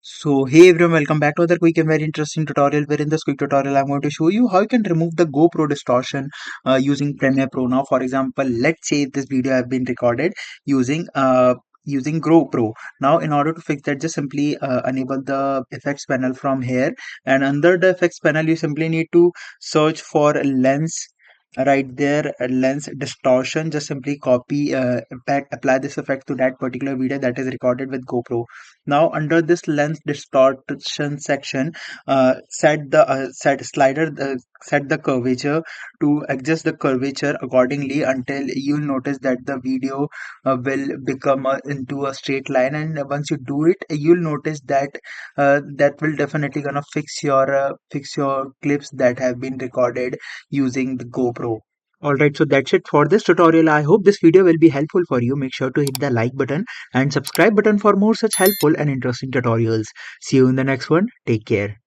So hey everyone, welcome back to another quick and very interesting tutorial, where in this quick tutorial I'm going to show you how you can remove the GoPro distortion using Premiere Pro. Now for example, let's say this video have been recorded using GoPro. Now in order to fix that, just simply enable the effects panel from here, and under the effects panel you simply need to search for lens. Right there, lens distortion. Just simply copy apply this effect to that particular video that is recorded with GoPro. Now under this lens distortion section, set the curvature to adjust the curvature accordingly until you'll notice that the video will become into a straight line. And once you do it, you'll notice that that will definitely gonna fix your clips that have been recorded using the GoPro. Alright, so that's it for this tutorial. I hope this video will be helpful for you. Make sure to hit the like button and subscribe button for more such helpful and interesting tutorials. See you in the next one. Take care.